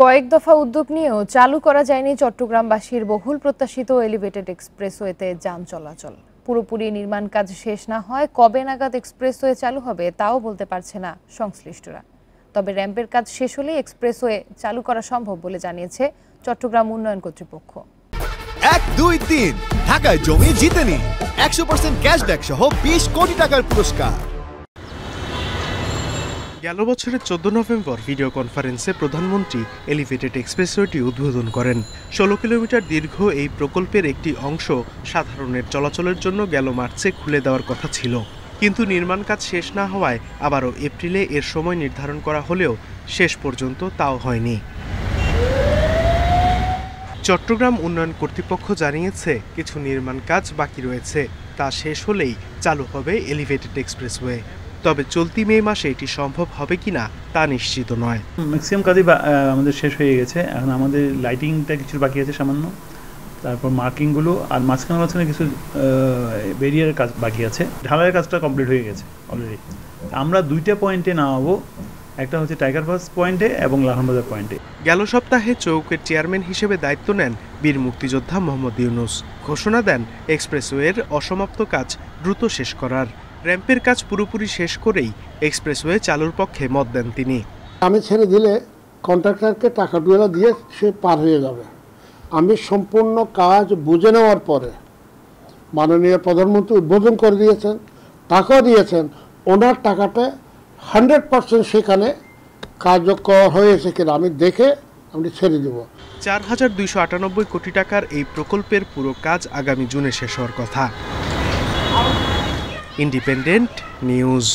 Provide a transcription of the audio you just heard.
কয়েক দফা উদ্যোগ নিয়েও চালু করা যায়নি চট্টগ্রামবাসীর বহুল প্রত্যাশিত এলিভেটেড এক্সপ্রেসওয়েতে যান চলাচল। পুরোপুরি নির্মাণ কাজ শেষ না হয় কবে নাগাদ এক্সপ্রেসওয়ে চালু হবে তাও বলতে পারছে না সংশ্লিষ্টরা। তবে র্যাম্পের কাজ শেষ হলেই এক্সপ্রেসওয়ে চালু করা সম্ভব বলে জানিয়েছে চট্টগ্রাম উন্নয়ন কর্তৃপক্ষ। 1, 2, 3 ঢাকায় জমি জিতে নিন 100% ক্যাশব্যাক সহ 20 কোটি টাকার পুরস্কার। গেল বছরের 14 নভেম্বর ভিডিও কনফারেন্সে প্রধানমন্ত্রী এলিভেটেড এক্সপ্রেসওয়েটি উদ্বোধন করেন। 16 কিলোমিটার দীর্ঘ এই প্রকল্পের একটি অংশ সাধারণের চলাচলের জন্য গেল মার্চে খুলে দেওয়ার কথা ছিল, কিন্তু নির্মাণ কাজ শেষ না হওয়ায় আবারও এপ্রিলে এর সময় নির্ধারণ করা হলেও শেষ পর্যন্ত তাও হয়নি। চট্টগ্রাম উন্নয়ন কর্তৃপক্ষ জানিয়েছে কিছু নির্মাণ কাজ বাকি রয়েছে, তা শেষ হলেই চালু হবে এলিভেটেড এক্সপ্রেসওয়ে। তবে চলতি মে মাসে এটি সম্ভব হবে কিনা তা নিশ্চিত নয়। ম্যাক্সিমাম কাজই আমাদের শেষ হয়ে গেছে, এখন আমাদের লাইটিংটা কিছু বাকি আছে সামান্য, তারপর মার্কিংগুলো আর মাঝখানে কিছু ব্যারিয়ারের কাজ বাকি আছে। ঢালাইয়ের কাজটা কমপ্লিট হয়ে গেছে অলরেডি। আমরা দুইটা পয়েন্টে নামাবো, একটা হচ্ছে টাইগার পাস পয়েন্টে এবং লাহনবাজার পয়েন্টে। গেল সপ্তাহে চৌকের চেয়ারম্যান হিসেবে দায়িত্ব নেন বীর মুক্তিযোদ্ধা মোহাম্মদ ইউনুস। ঘোষণা দেন এক্সপ্রেসওয়ের অসমাপ্ত কাজ দ্রুত শেষ করার। র্যাম্পের কাজ পুরোপুরি শেষ করেই এক্সপ্রেসওয়ে চালুর পক্ষে মত দেন তিনি। আমি ছেড়ে দিলে কন্ট্রাক্টরকে টাকাগুলো দিয়ে সে পার হয়ে যাবে। আমি সম্পূর্ণ কাজ বুঝে নেওয়ার পরে মাননীয় প্রধানমন্ত্রী উদ্বোধন করে দিয়েছেন, টাকাও দিয়েছেন, ওনার টাকাটা 100% সেখানে কার্যকর হয়েছে কিনা আমি দেখে আমি ছেড়ে দেব। 4298 কোটি টাকার এই প্রকল্পের পুরো কাজ আগামী জুনে শেষ হওয়ার কথা। Independent news.